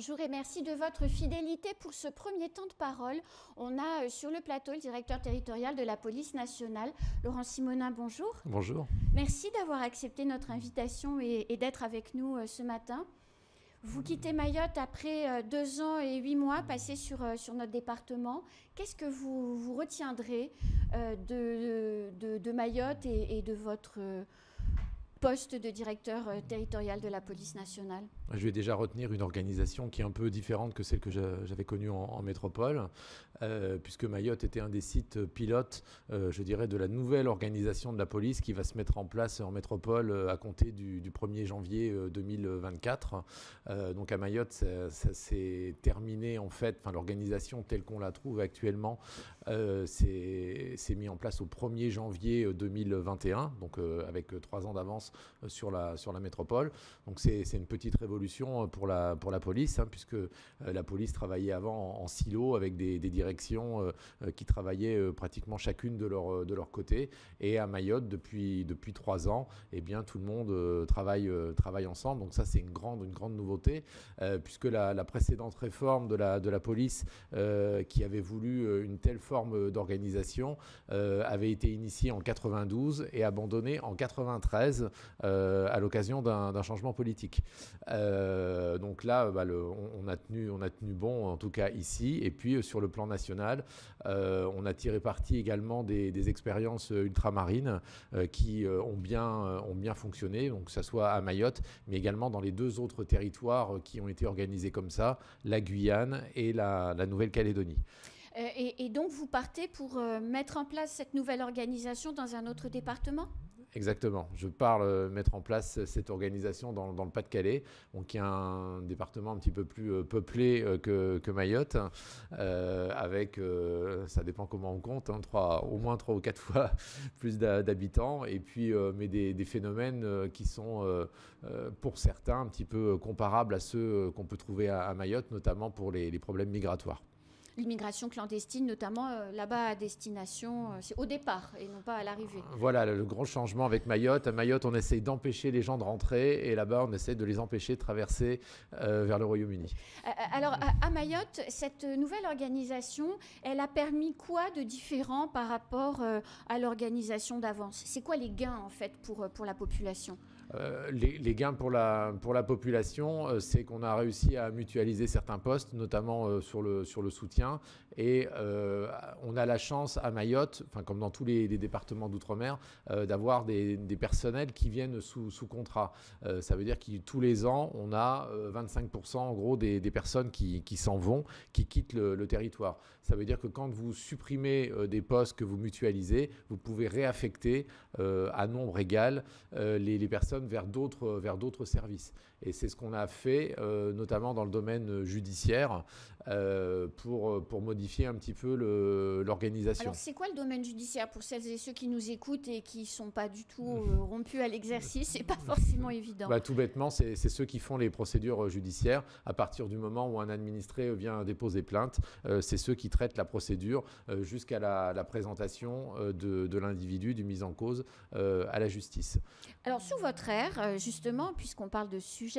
Bonjour et merci de votre fidélité pour ce premier temps de parole. On a sur le plateau le directeur territorial de la police nationale, Laurent Simonin, bonjour. Bonjour. Merci d'avoir accepté notre invitation et d'être avec nous ce matin. Vous quittez Mayotte après 2 ans et 8 mois passés sur notre département. Qu'est-ce que vous retiendrez de Mayotte et de votre poste de directeur territorial de la police nationale? Je vais déjà retenir une organisation qui est un peu différente que celle que j'avais connue en métropole, puisque Mayotte était un des sites pilotes, je dirais, de la nouvelle organisation de la police qui va se mettre en place en métropole à compter du 1er janvier 2024. Donc à Mayotte, ça s'est terminé en fait, enfin, l'organisation telle qu'on la trouve actuellement s'est mis en place au 1er janvier 2021, donc avec 3 ans d'avance sur la métropole. Donc c'est une petite révolution pour la police, hein, puisque la police travaillait avant en silo avec des directions qui travaillaient pratiquement chacune de leur côté. Et à Mayotte, depuis 3 ans, eh bien, tout le monde travaille ensemble. Donc ça, c'est une grande nouveauté, puisque la précédente réforme de la police qui avait voulu une telle forme d'organisation avait été initiée en 92 et abandonnée en 93 à l'occasion d'un changement politique. Donc là, on a tenu bon, en tout cas ici. Et puis sur le plan national, on a tiré parti également des expériences ultramarines qui ont bien fonctionné, donc que ce soit à Mayotte, mais également dans les 2 autres territoires qui ont été organisés comme ça, la Guyane et la Nouvelle-Calédonie. Et donc vous partez pour mettre en place cette nouvelle organisation dans un autre département ? Exactement. Je parle mettre en place cette organisation dans le Pas-de-Calais, qui est un département un petit peu plus peuplé que Mayotte, avec, ça dépend comment on compte, hein, au moins 3 ou 4 fois plus d'habitants, et puis mais des phénomènes qui sont pour certains un petit peu comparables à ceux qu'on peut trouver à Mayotte, notamment pour les problèmes migratoires. L'immigration clandestine, notamment là-bas à destination, c'est au départ et non pas à l'arrivée. Voilà le gros changement avec Mayotte. À Mayotte, on essaye d'empêcher les gens de rentrer et là-bas, on essaie de les empêcher de traverser vers le Royaume-Uni. Alors, à Mayotte, cette nouvelle organisation, elle a permis quoi de différent par rapport à l'organisation d'avance? C'est quoi les gains, en fait, pour la population? Les gains pour la population, c'est qu'on a réussi à mutualiser certains postes, notamment sur le soutien. Et on a la chance à Mayotte, enfin, comme dans tous les départements d'outre-mer, d'avoir des personnels qui viennent sous contrat. Ça veut dire que tous les ans, on a 25% en gros des personnes qui s'en vont, qui quittent le territoire. Ça veut dire que quand vous supprimez des postes que vous mutualisez, vous pouvez réaffecter à nombre égal les personnes vers d'autres services. Et c'est ce qu'on a fait, notamment dans le domaine judiciaire, pour modifier un petit peu l'organisation. Alors, c'est quoi le domaine judiciaire pour celles et ceux qui nous écoutent et qui ne sont pas du tout rompus à l'exercice? C'est pas forcément évident. Tout bêtement, c'est ceux qui font les procédures judiciaires. À partir du moment où un administré vient déposer plainte, c'est ceux qui traitent la procédure jusqu'à la présentation de l'individu, du mis en cause à la justice. Alors, sous votre ère, justement, puisqu'on parle de sujet,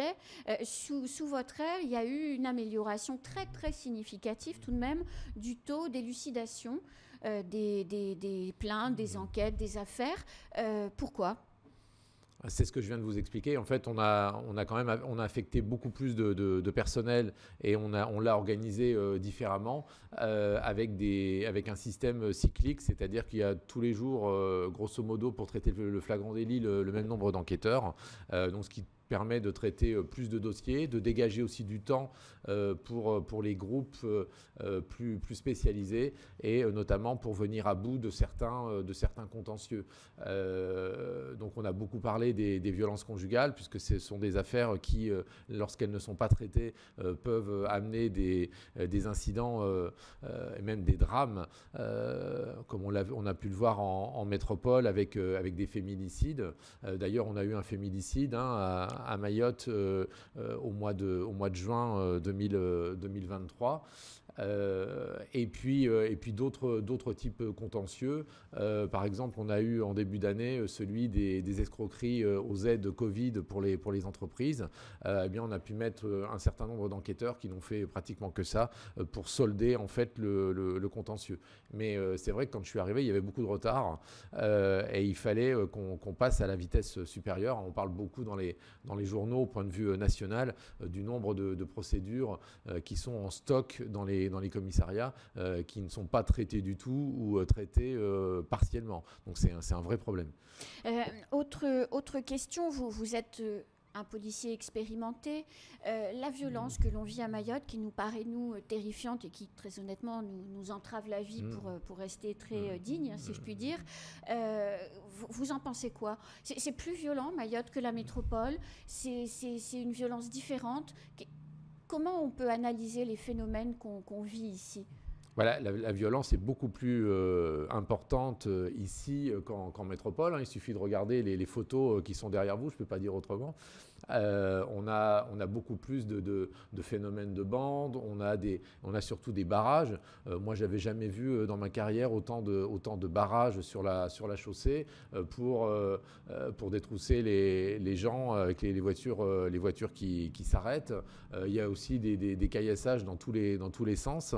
sous votre ère, il y a eu une amélioration très, très significative tout de même du taux d'élucidation des plaintes, des enquêtes, des affaires. Pourquoi ? C'est ce que je viens de vous expliquer. En fait, on a affecté beaucoup plus de personnel et on l'a organisé différemment avec un système cyclique, c'est-à-dire qu'il y a tous les jours, grosso modo, pour traiter le flagrant délit, le même nombre d'enquêteurs. Donc, ce qui permet de traiter plus de dossiers, de dégager aussi du temps pour les groupes plus spécialisés et notamment pour venir à bout de certains contentieux. Donc on a beaucoup parlé des violences conjugales puisque ce sont des affaires qui, lorsqu'elles ne sont pas traitées, peuvent amener des incidents et même des drames, comme on a pu le voir en métropole avec des féminicides. D'ailleurs, on a eu un féminicide à Mayotte au mois de juin 2023. Et puis d'autres types contentieux. Par exemple, on a eu en début d'année celui des escroqueries aux aides Covid pour les entreprises. Eh bien, on a pu mettre un certain nombre d'enquêteurs qui n'ont fait pratiquement que ça pour solder en fait le contentieux. Mais c'est vrai que quand je suis arrivé, il y avait beaucoup de retard et il fallait qu'on passe à la vitesse supérieure. On parle beaucoup dans les journaux au point de vue national du nombre de procédures qui sont en stock dans les commissariats qui ne sont pas traitées du tout ou traitées partiellement. Donc c'est un vrai problème. Autre question, vous êtes un policier expérimenté. La violence que l'on vit à Mayotte, qui nous paraît, nous, terrifiante et qui, très honnêtement, nous entrave la vie pour rester très digne, si je puis dire. Vous en pensez quoi? C'est plus violent, Mayotte, que la métropole. C'est une violence différente. Comment on peut analyser les phénomènes qu'on vit ici? Voilà, la violence est beaucoup plus importante ici qu'en métropole. Il suffit de regarder les photos qui sont derrière vous, je ne peux pas dire autrement. On a beaucoup plus de phénomènes de bandes, on a surtout des barrages. Moi, je n'avais jamais vu dans ma carrière autant de barrages sur la chaussée pour détrousser les gens avec les voitures qui s'arrêtent. Il y a aussi des caillassages dans tous les sens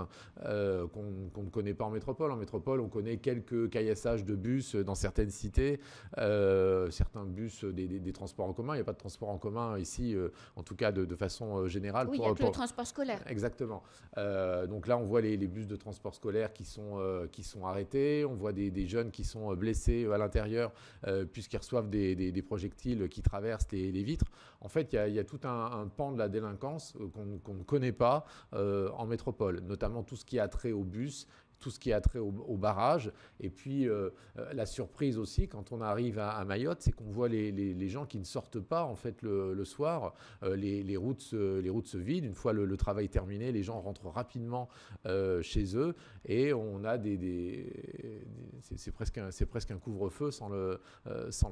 qu'on ne connaît pas en métropole. En métropole, on connaît quelques caillassages de bus dans certaines cités, certains bus des transports en commun. Il n'y a pas de transport en commun ici, en tout cas de façon générale. Oui, il n'y a que le transport scolaire. Exactement. Donc là, on voit les bus de transport scolaire qui sont arrêtés. On voit des jeunes qui sont blessés à l'intérieur puisqu'ils reçoivent des projectiles qui traversent les vitres. En fait, il y a tout un pan de la délinquance qu'on ne connaît pas en métropole, notamment tout ce qui a trait au bus, tout ce qui a trait au barrage. Et puis, la surprise aussi, quand on arrive à Mayotte, c'est qu'on voit les gens qui ne sortent pas, en fait, le soir. Les routes se vident. Une fois le travail terminé, les gens rentrent rapidement chez eux. Et on a c'est presque un couvre-feu sans le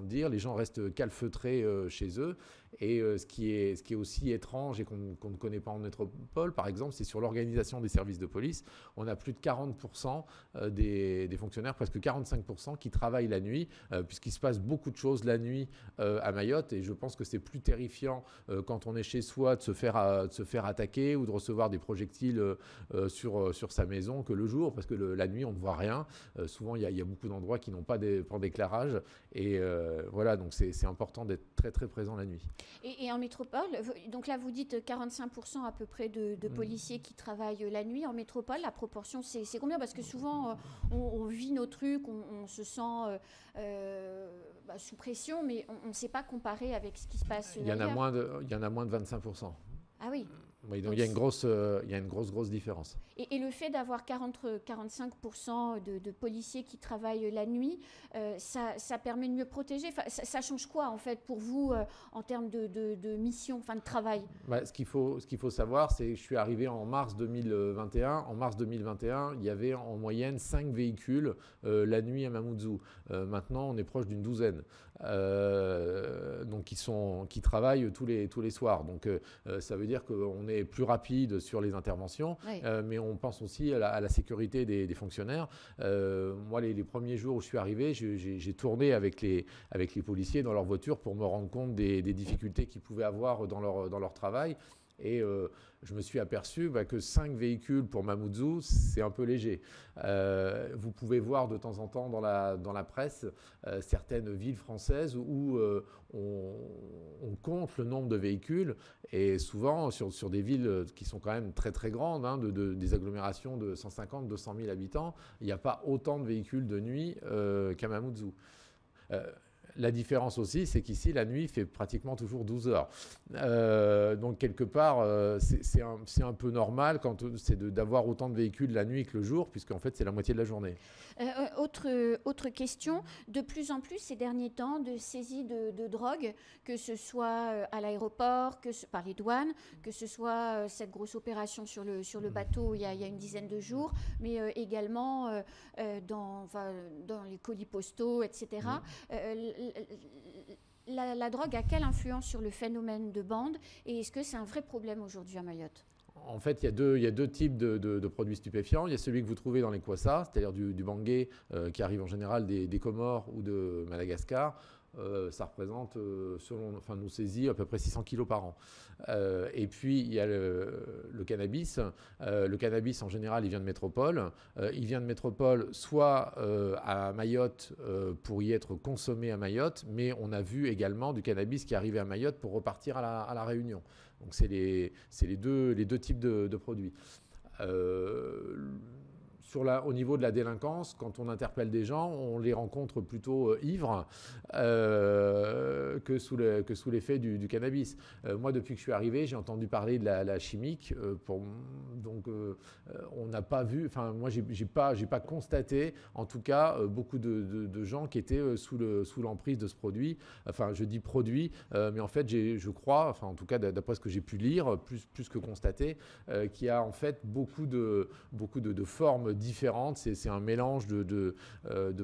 dire. Les gens restent calfeutrés chez eux. Et ce qui est aussi étrange et qu'on ne connaît pas en métropole, par exemple, c'est sur l'organisation des services de police. On a plus de 40% des fonctionnaires, presque 45%, qui travaillent la nuit, puisqu'il se passe beaucoup de choses la nuit à Mayotte. Et je pense que c'est plus terrifiant quand on est chez soi de se faire attaquer ou de recevoir des projectiles sur sa maison que le jour, parce que la nuit, on ne voit rien. Souvent, il y a beaucoup d'endroits qui n'ont pas d'éclairage. Et voilà, donc c'est important d'être très, très présent la nuit. Et en métropole, donc là, vous dites 45% à peu près de policiers qui travaillent la nuit. En métropole, la proportion, c'est combien? Parce que souvent, on vit nos trucs, on se sent sous pression, mais on ne sait pas comparer avec ce qui se passe ailleurs. Il y en a moins de 25%. Ah oui. Oui, donc il y a une grosse différence. Et le fait d'avoir 40-45% de policiers qui travaillent la nuit, ça permet de mieux protéger. Enfin, ça change quoi, en fait, pour vous, en termes de mission, de travail? Ce qu'il faut savoir, c'est que je suis arrivé en mars 2021. En mars 2021, il y avait en moyenne 5 véhicules la nuit à Mamoudzou. Maintenant, on est proche d'une douzaine. Donc qui travaillent tous les soirs. Donc ça veut dire qu'on est plus rapide sur les interventions, oui. Mais on pense aussi à la sécurité des fonctionnaires. Moi, les premiers jours où je suis arrivé, j'ai tourné avec les policiers dans leur voiture pour me rendre compte des difficultés qu'ils pouvaient avoir dans leur travail. Et je me suis aperçu que 5 véhicules pour Mamoudzou, c'est un peu léger. Vous pouvez voir de temps en temps dans la presse certaines villes françaises où on compte le nombre de véhicules. Et souvent, sur des villes qui sont quand même très très grandes, des agglomérations de 150, 200 000 habitants, il n'y a pas autant de véhicules de nuit qu'à Mamoudzou. La différence aussi, c'est qu'ici, la nuit fait pratiquement toujours 12 heures. Donc, quelque part, c'est un peu normal c'est d'avoir autant de véhicules la nuit que le jour, puisqu'en fait, c'est la moitié de la journée. Autre question, de plus en plus ces derniers temps de saisie de drogue, que ce soit à l'aéroport, par les douanes, que ce soit cette grosse opération sur le bateau il y a une dizaine de jours, mais également dans les colis postaux, etc. La drogue a quelle influence sur le phénomène de bande et est-ce que c'est un vrai problème aujourd'hui à Mayotte ? En fait, il y a deux types de produits stupéfiants. Il y a celui que vous trouvez dans les kwassa, c'est-à-dire du bangui, qui arrive en général des Comores ou de Madagascar. Ça représente, selon nos saisies, à peu près 600 kilos par an. Et puis, il y a le cannabis. Le cannabis, en général, il vient de métropole. Il vient de métropole soit à Mayotte pour y être consommé à Mayotte, mais on a vu également du cannabis qui arrivait à Mayotte pour repartir à la Réunion. Donc, c'est les deux types de produits. Au niveau de la délinquance, quand on interpelle des gens, on les rencontre plutôt ivres que sous l'effet du cannabis. Moi, depuis que je suis arrivé, j'ai entendu parler de la chimique. On n'a pas vu, enfin moi, j'ai pas constaté, en tout cas, beaucoup de gens qui étaient sous l'emprise de ce produit. Enfin, je dis produit, mais en fait, je crois, enfin en tout cas, d'après ce que j'ai pu lire, plus que constater, qu'il y a en fait beaucoup de formes différentes. C'est un mélange de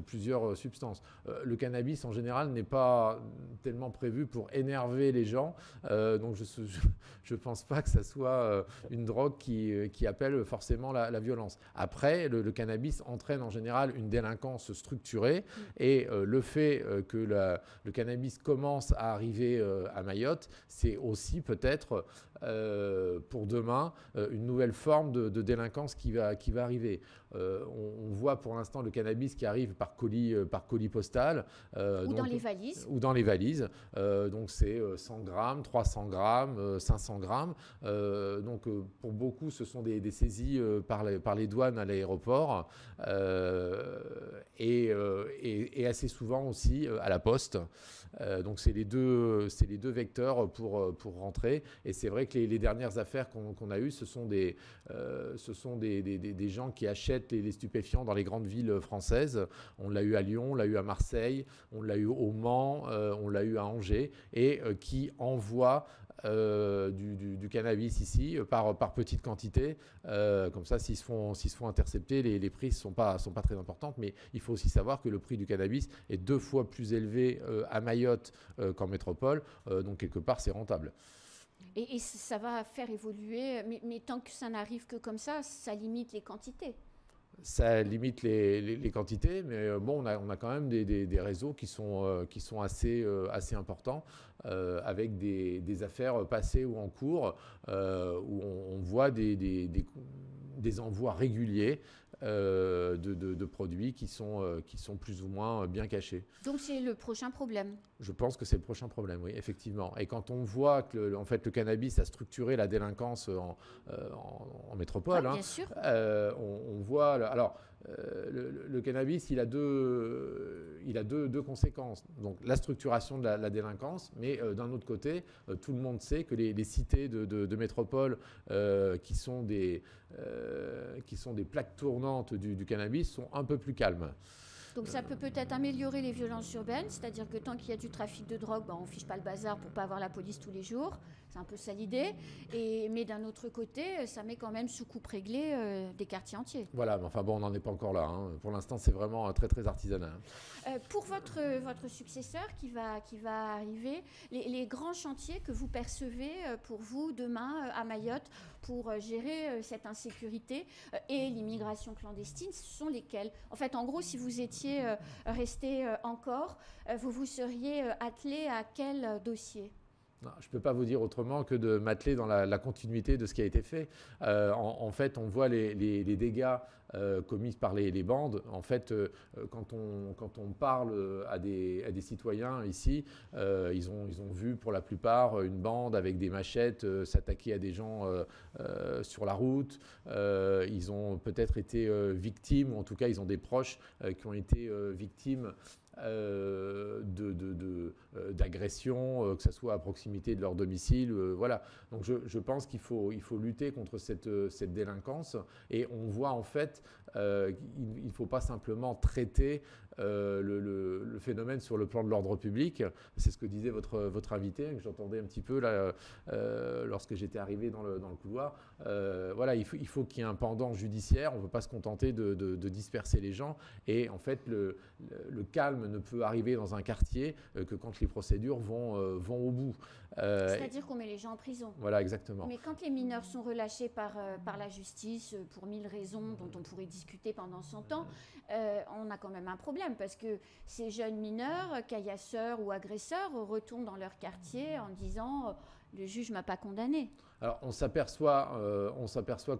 plusieurs substances. Le cannabis, en général, n'est pas tellement prévu pour énerver les gens. Donc, je ne pense pas que ça soit une drogue qui appelle forcément la violence. Après, le cannabis entraîne en général une délinquance structurée. Et le fait que le cannabis commence à arriver à Mayotte, c'est aussi peut-être pour demain une nouvelle forme de délinquance qui va arriver. On voit pour l'instant le cannabis qui arrive par colis postal. Ou dans les valises. Ou dans les valises. Donc c'est 100 grammes, 300 grammes, 500 grammes. Donc pour beaucoup, ce sont des saisies par les douanes à l'aéroport et assez souvent aussi à la poste. Donc c'est les deux vecteurs pour rentrer. Et c'est vrai que les dernières affaires qu'on a eues, ce sont des gens qui achètent les stupéfiants dans les grandes villes françaises. On l'a eu à Lyon, on l'a eu à Marseille, on l'a eu au Mans, on l'a eu à Angers, et qui envoient du cannabis ici par petite quantité. Comme ça, s'ils se font intercepter, les prix ne sont pas très importantes. Mais il faut aussi savoir que le prix du cannabis est 2 fois plus élevé à Mayotte qu'en métropole. Donc quelque part, c'est rentable. Et ça va faire évoluer, mais tant que ça n'arrive que comme ça limite les quantités. Ça limite les quantités, mais bon, on a quand même des réseaux qui sont assez importants, avec des affaires passées ou en cours, où on voit des envois réguliers de produits qui sont plus ou moins bien cachés. Donc c'est le prochain problème. Je pense que c'est le prochain problème, oui, effectivement. Et quand on voit que en fait, le cannabis a structuré la délinquance en métropole, bien sûr. on voit... Alors, le cannabis, il a deux conséquences. Donc la structuration de la délinquance, mais d'un autre côté, tout le monde sait que les cités de métropole qui sont des plaques tournantes du cannabis sont un peu plus calmes. Donc ça peut peut-être améliorer les violences urbaines, c'est-à-dire que tant qu'il y a du trafic de drogue, on ne fiche pas le bazar pour ne pas avoir la police tous les jours. C'est un peu ça l'idée. Mais d'un autre côté, ça met quand même sous coupe réglée des quartiers entiers. Voilà, mais enfin bon, on n'en est pas encore là. Pour l'instant, c'est vraiment très très artisanal. Pour votre successeur qui va arriver, les grands chantiers que vous percevez pour vous demain à Mayotte pour gérer cette insécurité et l'immigration clandestine, ce sont lesquels? En fait, en gros, si vous étiez resté encore, vous vous seriez attelé à quel dossier? Non, je ne peux pas vous dire autrement que de m'atteler dans la continuité de ce qui a été fait. En fait, on voit les dégâts commis par les bandes. En fait, quand on parle à des citoyens ici, ils ont vu pour la plupart une bande avec des machettes s'attaquer à des gens sur la route. Ils ont peut-être été victimes, ou en tout cas, ils ont des proches qui ont été victimes d'agressions, que ce soit à proximité de leur domicile. Voilà. Donc je pense qu'il faut lutter contre cette délinquance, et on voit en fait qu'il ne faut pas simplement traiter le phénomène sur le plan de l'ordre public. C'est ce que disait votre invité, que j'entendais un petit peu là, lorsque j'étais arrivé dans le couloir. Voilà, il faut qu'il y ait un pendant judiciaire. On ne peut pas se contenter de disperser les gens. Et en fait, le calme ne peut arriver dans un quartier que quand les procédures vont au bout. C'est-à-dire qu'on met les gens en prison. Voilà, exactement. Mais quand les mineurs sont relâchés par la justice pour 1000 raisons dont on pourrait discuter pendant 100 ans, on a quand même un problème parce que ces jeunes mineurs, caillasseurs ou agresseurs, retournent dans leur quartier en disant le juge ne m'a pas condamné. Alors, on s'aperçoit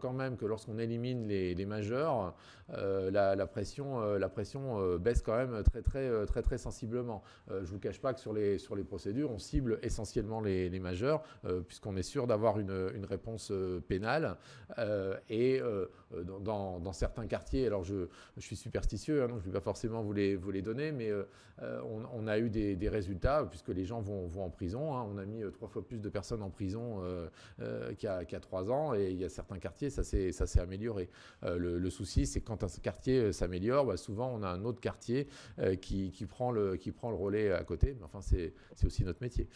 quand même que lorsqu'on élimine les majeurs, la pression baisse quand même très sensiblement. Je ne vous cache pas que sur les procédures, on cible essentiellement les majeurs, puisqu'on est sûr d'avoir une réponse pénale. Dans certains quartiers, alors je suis superstitieux, hein, donc je ne vais pas forcément vous les donner, mais on a eu des résultats, puisque les gens vont en prison. Hein. On a mis 3 fois plus de personnes en prison qu'il y a 3 ans, et il y a certains quartiers, ça s'est amélioré. Le souci, c'est que quand un quartier s'améliore, bah, souvent on a un autre quartier qui prend le relais à côté. Mais enfin, c'est aussi notre métier.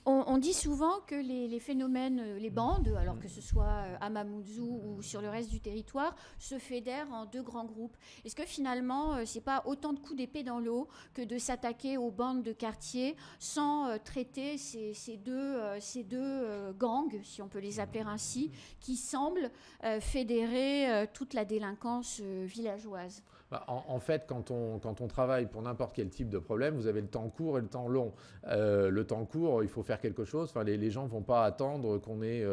On dit souvent que les phénomènes, les bandes, alors que ce soit à Mamoudzou ou sur le reste du territoire, se fédèrent en 2 grands groupes. Est-ce que finalement, c'est pas autant de coups d'épée dans l'eau que de s'attaquer aux bandes de quartier sans traiter ces deux gangs, si on peut les appeler ainsi, qui semblent fédérer toute la délinquance villageoise? En fait, quand on travaille pour n'importe quel type de problème, vous avez le temps court et le temps long. Le temps court, il faut faire quelque chose. Enfin, les gens ne vont pas attendre qu'on ait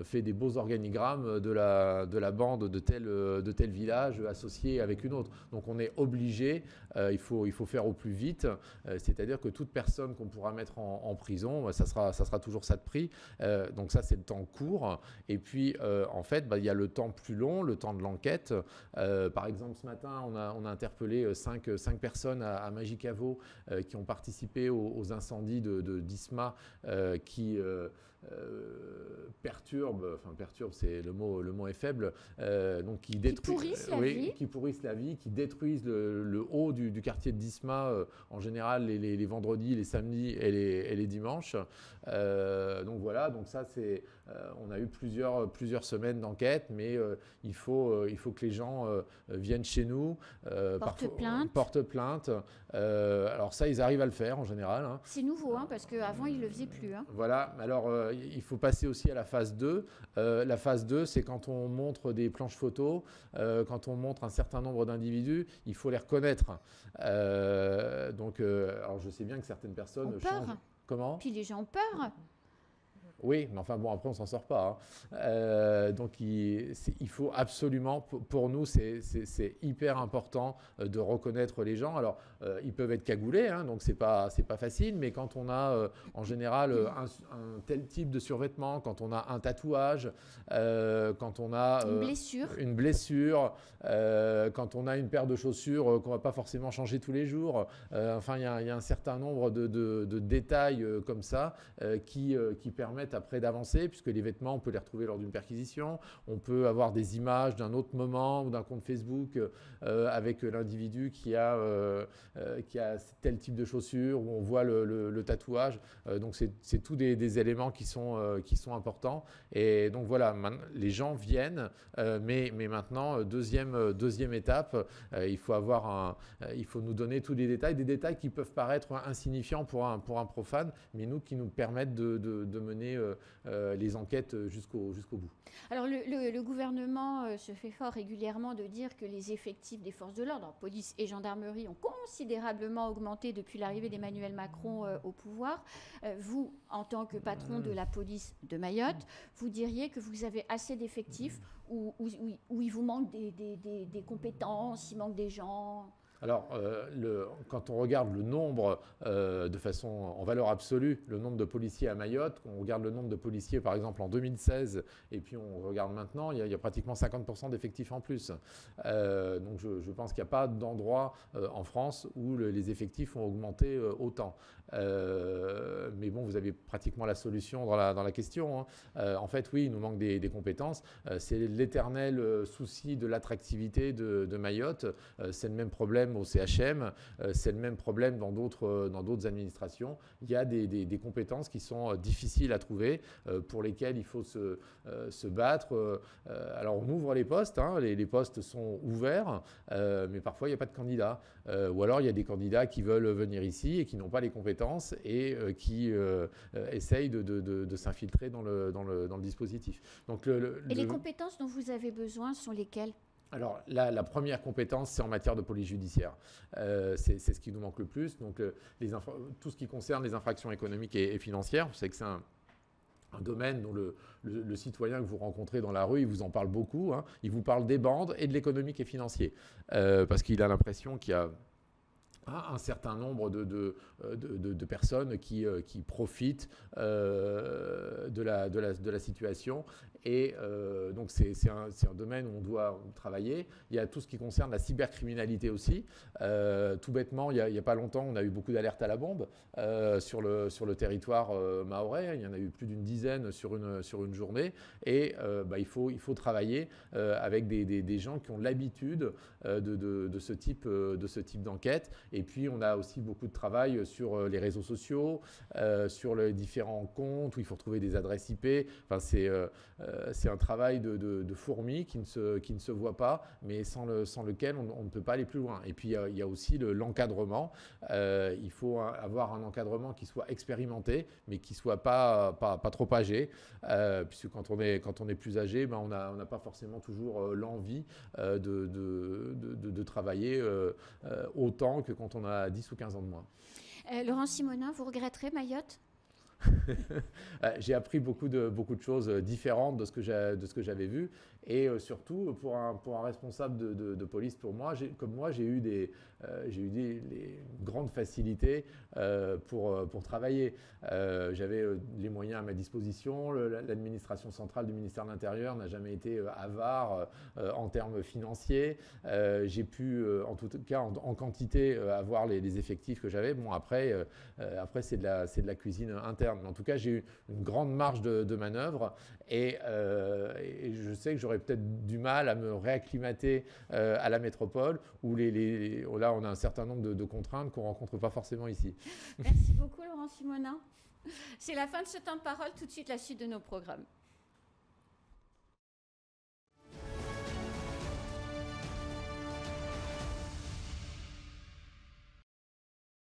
fait des beaux organigrammes de la bande de tel village associé avec une autre. Donc on est obligé, il faut faire au plus vite. C'est-à-dire que toute personne qu'on pourra mettre en prison, ça sera toujours ça de prix. Donc ça, c'est le temps court. Et puis, en fait, il y a le temps plus long, le temps de l'enquête. Par exemple, ce matin, on a interpellé 5 personnes à Magicavo qui ont participé aux incendies d'Isma qui perturbe, c'est le mot est faible, donc qui pourrissent la vie, qui détruisent le haut du quartier de Disma en général les vendredis, les samedis et les dimanches. Donc voilà, donc ça c'est, on a eu plusieurs semaines d'enquête, mais il faut que les gens viennent chez nous, portent plainte. Alors ça, ils arrivent à le faire en général. Hein. C'est nouveau, hein, parce qu'avant, ils ne le faisaient plus. Hein. Voilà, alors il faut passer aussi à la phase 2. La phase 2, c'est quand on montre des planches photos, quand on montre un certain nombre d'individus, il faut les reconnaître. Alors je sais bien que certaines personnes changent. Comment ? Puis les gens ont peur. Oui, mais enfin bon, après on s'en sort pas. Hein. Donc il faut absolument, pour nous, c'est hyper important de reconnaître les gens. Alors ils peuvent être cagoulés, hein, donc c'est pas facile, mais quand on a en général un tel type de survêtement, quand on a un tatouage, quand on a une blessure, quand on a une paire de chaussures qu'on va pas forcément changer tous les jours, enfin il y a un certain nombre de détails comme ça qui permettent après d'avancer, puisque les vêtements, on peut les retrouver lors d'une perquisition. On peut avoir des images d'un autre moment ou d'un compte Facebook avec l'individu qui a tel type de chaussures, où on voit le tatouage. Donc c'est tous des éléments qui sont importants. Et donc voilà, les gens viennent, mais maintenant, deuxième étape, il faut nous donner tous les détails, des détails qui peuvent paraître insignifiants pour un profane, mais qui nous permettent de mener les enquêtes jusqu'au bout. Alors le gouvernement se fait fort régulièrement de dire que les effectifs des forces de l'ordre, police et gendarmerie, ont considérablement augmenté depuis l'arrivée d'Emmanuel Macron au pouvoir. Vous, en tant que patron de la police de Mayotte, vous diriez que vous avez assez d'effectifs où il vous manque des compétences, il manque des gens ? Alors, quand on regarde le nombre, de façon en valeur absolue, le nombre de policiers à Mayotte, on regarde le nombre de policiers par exemple en 2016 et puis on regarde maintenant, il y a pratiquement 50% d'effectifs en plus. Donc je pense qu'il n'y a pas d'endroit en France où les effectifs ont augmenté autant. Mais bon, vous avez pratiquement la solution dans la question. Hein. En fait, oui, il nous manque des compétences. C'est l'éternel souci de l'attractivité de Mayotte. C'est le même problème problème au CHM, c'est le même problème dans d'autres administrations. Il y a des compétences qui sont difficiles à trouver, pour lesquelles il faut se battre. Alors on ouvre les postes, hein, les postes sont ouverts, mais parfois il n'y a pas de candidats. Ou alors il y a des candidats qui veulent venir ici et qui n'ont pas les compétences et qui essayent de s'infiltrer dans le dispositif. Donc les compétences dont vous avez besoin sont lesquelles ? Alors, la première compétence, c'est en matière de police judiciaire. C'est ce qui nous manque le plus. Donc, tout ce qui concerne les infractions économiques et financières, vous savez que c'est un domaine dont le citoyen que vous rencontrez dans la rue, il vous en parle beaucoup. Hein. Il vous parle des bandes et de l'économique et financier. Parce qu'il a l'impression qu'il y a un certain nombre de personnes qui profitent de la situation. Et donc, c'est un domaine où on doit travailler. Il y a tout ce qui concerne la cybercriminalité aussi. Tout bêtement, il n'y a pas longtemps, on a eu beaucoup d'alertes à la bombe sur le territoire mahorais. Il y en a eu plus d'une dizaine sur une journée. Et il faut travailler avec des gens qui ont l'habitude de ce type d'enquête. Et puis, on a aussi beaucoup de travail sur les réseaux sociaux, sur les différents comptes où il faut retrouver des adresses IP. Enfin, c'est un travail de fourmi qui ne se voit pas, mais sans lequel on ne peut pas aller plus loin. Et puis, il y a aussi l'encadrement. Il faut avoir un encadrement qui soit expérimenté, mais qui ne soit pas trop âgé, puisque quand on est plus âgé, on n'a pas forcément toujours l'envie de travailler autant que quand on a 10 ou 15 ans de moins. Laurent Simonin, vous regretterez Mayotte ? J'ai appris beaucoup de choses différentes de ce que j'avais vu, et surtout pour un responsable de police, comme moi, j'ai eu des grandes facilités pour travailler. J'avais les moyens à ma disposition. L'administration centrale du ministère de l'Intérieur n'a jamais été avare en termes financiers. J'ai pu, en tout cas en quantité, avoir les effectifs que j'avais. Bon, après c'est de la cuisine interne. Mais en tout cas, j'ai eu une grande marge de manœuvre, et je sais que j'aurais peut-être du mal à me réacclimater à la métropole, où là on a un certain nombre de contraintes qu'on ne rencontre pas forcément ici. Merci beaucoup Laurent Simonin. C'est la fin de ce temps de parole. Tout de suite la suite de nos programmes.